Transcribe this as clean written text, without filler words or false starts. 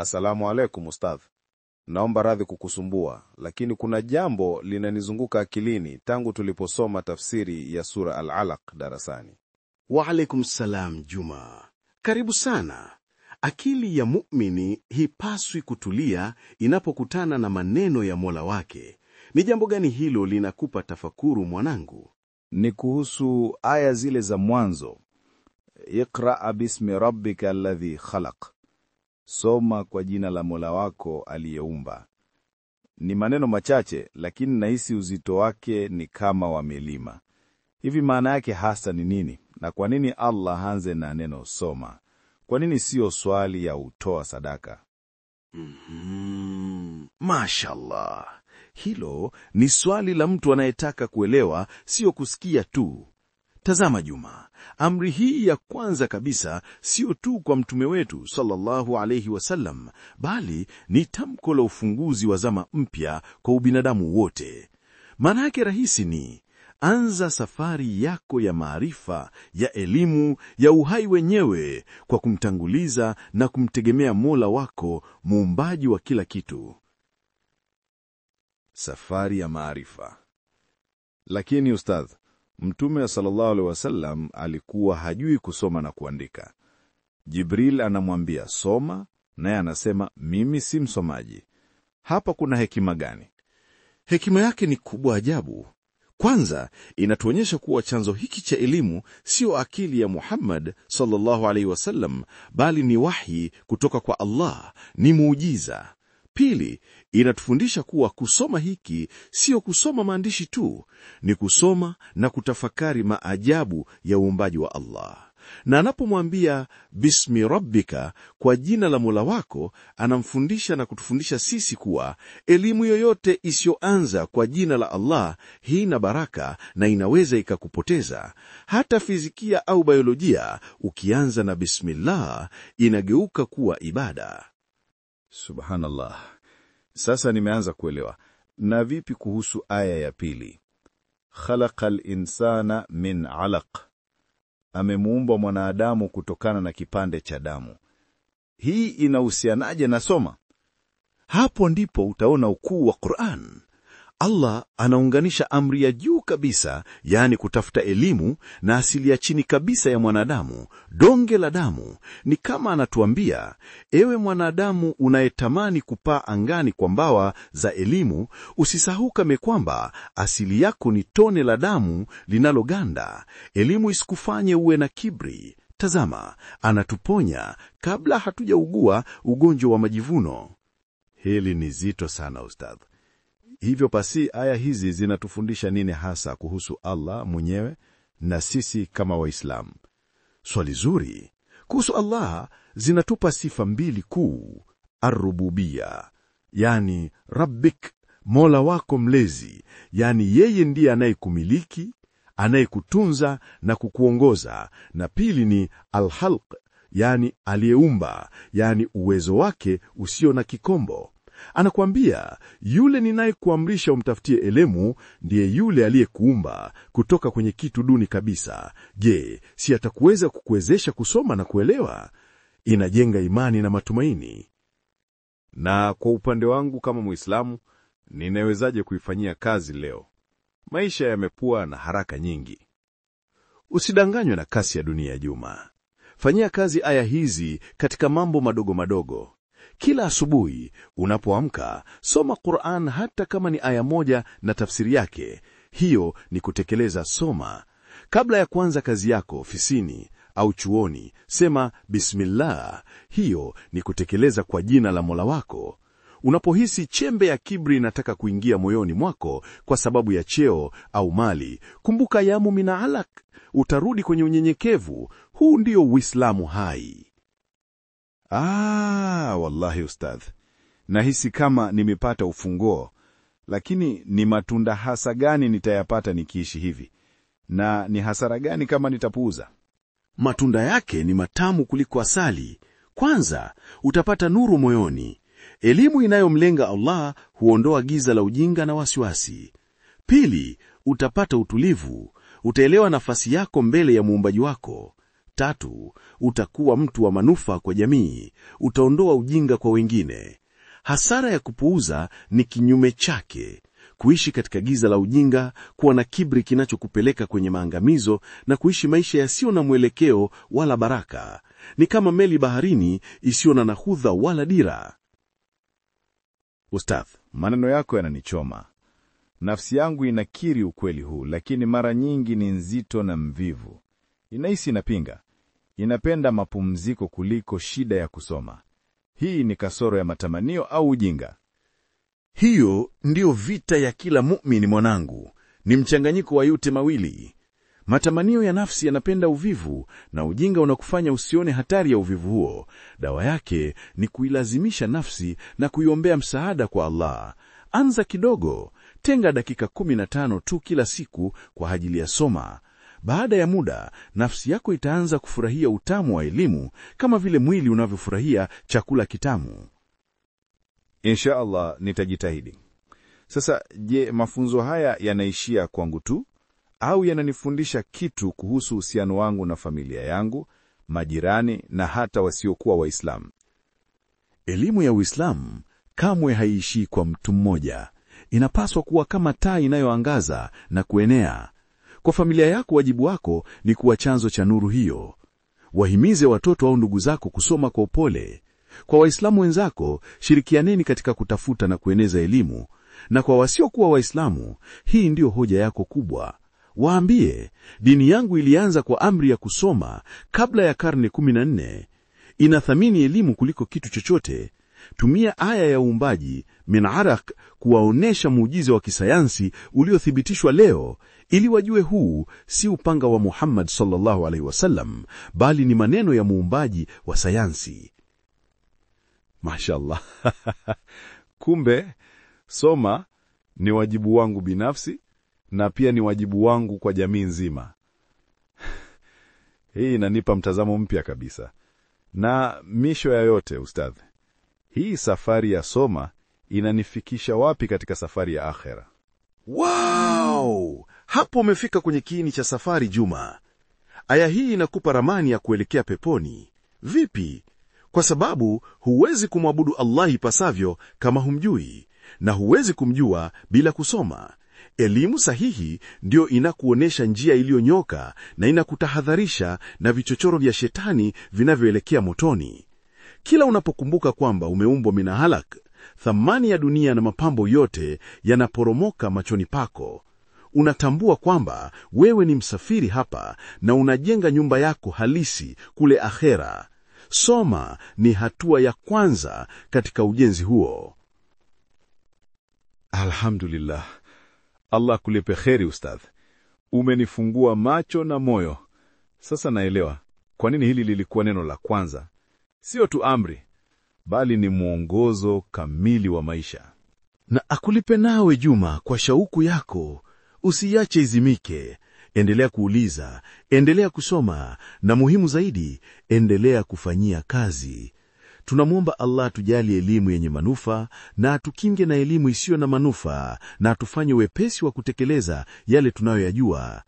Asalamu alaikum ustadh. Naomba radhi kukusumbua, lakini kuna jambo linanizunguka akilini tangu tuliposoma tafsiri ya sura Al-Alaq darasani. Wa alaikum salam Juma. Karibu sana. Akili ya muumini hipaswi kutulia inapokutana na maneno ya Mola wake. Ni jambo gani hilo linakupa tafakuru mwanangu? Ni kuhusu aya zile za mwanzo. Iqra bismi rabbika alladhi khalaq. Soma kwa jina la Mola wako aliyeumba. Ni maneno machache, lakini nahisi uzito wake ni kama wa milima. Hivi maana yake hasa ni nini? Na kwa nini Allah hanze na neno soma? Kwa nini sio swali ya utoa sadaka? Mashallah. Hilo ni swali la mtu anayetaka kuelewa, sio kusikia tu. Tazama Juma, amri hii ya kwanza kabisa sio tu kwa mtume wetu sallallahu alayhi wasallam, bali ni tamko la ufunguzi wa zama mpya kwa ubinadamu wote. Maana yake rahisi ni: anza safari yako ya maarifa, ya elimu, ya uhai wenyewe kwa kumtanguliza na kumtegemea Mola wako, muumbaji wa kila kitu. Safari ya maarifa. Lakini ustadh, Mtume sallallahu alaihi wasallam alikuwa hajui kusoma na kuandika. Jibril anamwambia soma, naye anasema mimi si msomaji. Hapa kuna hekima gani? Hekima yake ni kubwa ajabu. Kwanza, inatuonyesha kuwa chanzo hiki cha elimu sio akili ya Muhammad sallallahu alaihi wasallam, bali ni wahi kutoka kwa Allah, ni muujiza. Pili, inatufundisha kuwa kusoma hiki sio kusoma maandishi tu, ni kusoma na kutafakari maajabu ya uumbaji wa Allah. Na anapomwambia bismi rabbika, kwa jina la Mola wako, anamfundisha na kutufundisha sisi kuwa elimu yoyote isiyoanza kwa jina la Allah haina baraka na inaweza ikakupoteza. Hata fizikia au biolojia, ukianza na bismillah, inageuka kuwa ibada. Subhanallah. Sasa nimeanza kuelewa. Na vipi kuhusu aya ya pili? Khalaqal insana min alaq. Amemuumba mwanadamu kutokana na kipande cha damu. Hii inahusianaje na soma? Hapo ndipo utaona ukuu wa Qur'an. Allah anaunganisha amri ya juu kabisa, yani kutafuta elimu, na asili ya chini kabisa ya mwanadamu, donge la damu. Ni kama anatuambia, ewe mwanadamu unayetamani kupaa angani kwa mbawa za elimu, usisahau kama kwamba asili yako ni tone la damu linaloganda. Elimu isikufanye uwe na kiburi. Tazama, anatuponya kabla hatujaugua ugonjwa wa majivuno. Hili ni zito sana ustadh. Hivyo basi aya hizi zinatufundisha nini hasa kuhusu Allah mwenyewe na sisi kama Waislamu? Swali zuri. Kuhusu Allah, zinatupa sifa mbili kuu. Ar-rububiyya, yani Rabbik, Mola wako mlezi, yani yeye ndiye anayekumiliki, anayekutunza na kukuongoza. Na pili ni al-Khalq, yani aliyeumba, yani uwezo wake usio na kikombo. Anakuambia, yule ninayekuamrisha umtafutie elimu ndiye yule aliyekuumba kutoka kwenye kitu duni kabisa. Je, si atakuweza kukuwezesha kusoma na kuelewa? Inajenga imani na matumaini. Na kwa upande wangu kama Muislamu, ninawezaje kuifanyia kazi leo? Maisha yamekuwa na haraka nyingi. Usidanganywe na kasi ya dunia Juma. Fanyia kazi aya hizi katika mambo madogo madogo. Kila asubuhi unapoamka, soma Qur'an hata kama ni aya moja na tafsiri yake. Hiyo ni kutekeleza soma. Kabla ya kuanza kazi yako ofisini au chuoni, sema bismillah. Hiyo ni kutekeleza kwa jina la Mola wako. Unapohisi chembe ya kiburi inataka kuingia moyoni mwako kwa sababu ya cheo au mali, kumbuka yamu mina alaq. Utarudi kwenye unyenyekevu. Huu ndio Uislamu hai. Wallahi ustadh. Nahisi kama nimepata ufunguo. Lakini ni matunda hasa gani nitayapata nikiishi hivi? Na ni hasara gani kama nitapuuza? Matunda yake ni matamu kuliko asali. Kwanza, utapata nuru moyoni. Elimu inayomlenga Allah huondoa giza la ujinga na wasiwasi. Pili, utapata utulivu. Utaelewa nafasi yako mbele ya muumbaji wako. 3, utakuwa mtu wa manufaa kwa jamii, utaondoa ujinga kwa wengine. Hasara ya kupuuza ni kinyume chake: kuishi katika giza la ujinga, kuwa na kiburi kinachokupeleka kwenye maangamizo, na kuishi maisha yasiyo na mwelekeo wala baraka. Ni kama meli baharini isiyo na nahodha wala dira. Ustadh, maneno yako yananichoma. Nafsi yangu inakiri ukweli huu, lakini mara nyingi ni nzito na mvivu. Inahisi inapinga. Inapenda mapumziko kuliko shida ya kusoma. Hii ni kasoro ya matamanio au ujinga? Hiyo ndiyo vita ya kila muumini mwanangu. Ni mchanganyiko wa yote mawili. Matamanio ya nafsi yanapenda uvivu, na ujinga unakufanya usione hatari ya uvivu huo. Dawa yake ni kuilazimisha nafsi na kuiombea msaada kwa Allah. Anza kidogo, tenga dakika 15 tu kila siku kwa ajili ya soma. Baada ya muda, nafsi yako itaanza kufurahia utamu wa elimu kama vile mwili unavyofurahia chakula kitamu. Insha Allah nitajitahidi. Sasa, je, mafunzo haya yanaishia kwangu tu au yananifundisha kitu kuhusu uhusiano wangu na familia yangu, majirani na hata wasiokuwa Waislamu? Elimu ya Uislamu kamwe haiishii kwa mtu mmoja. Inapaswa kuwa kama taa inayoangaza na kuenea. Kwa familia yako, wajibu wako ni kuwa chanzo cha nuru hiyo. Wahimize watoto au ndugu zako kusoma kwa upole. Kwa Waislamu wenzako, shirikianeni katika kutafuta na kueneza elimu. Na kwa wasiokuwa Waislamu, hii ndiyo hoja yako kubwa. Waambie, dini yangu ilianza kwa amri ya kusoma kabla ya karne 14. Inathamini elimu kuliko kitu chochote. Tumia aya ya uumbaji min araq kuwaonesha muujiza wa kisayansi uliothibitishwa leo, ili wajue huu si upanga wa Muhammad sallallahu alaihi wasallam, bali ni maneno ya muumbaji wa sayansi. Mashallah. Kumbe soma ni wajibu wangu binafsi na pia ni wajibu wangu kwa jamii nzima. Hii inanipa mtazamo mpya kabisa. Na misho ya yote, Ustadh, hii safari ya soma inanifikisha wapi katika safari ya akhera? Wow! Hapo umefika kwenye kiini cha safari, Juma. Aya hii inakupa ramani ya kuelekea peponi. Vipi? Kwa sababu huwezi kumwabudu Allah ipasavyo kama humjui, na huwezi kumjua bila kusoma. Elimu sahihi ndio inakuonesha njia iliyonyoka na inakutahadharisha na vichochoro vya shetani vinavyoelekea motoni. Kila unapokumbuka kwamba umeumbwa minahalak, thamani ya dunia na mapambo yote yanaporomoka machoni pako. Unatambua kwamba wewe ni msafiri hapa na unajenga nyumba yako halisi kule akhera. Soma ni hatua ya kwanza katika ujenzi huo. Alhamdulillah. Allah kulipe kheri, Ustadh. Umenifungua macho na moyo. Sasa naelewa kwa nini hili lilikuwa neno la kwanza. Sio tu amri, bali ni mwongozo kamili wa maisha. Na akulipe nawe, Juma, kwa shauku yako. Usiache izimike. Endelea kuuliza, endelea kusoma, na muhimu zaidi, endelea kufanyia kazi. Tunamwomba Allah tujalie elimu yenye manufaa na atukinge na elimu isiyo na manufaa, na atufanye wepesi wa kutekeleza yale tunayoyajua.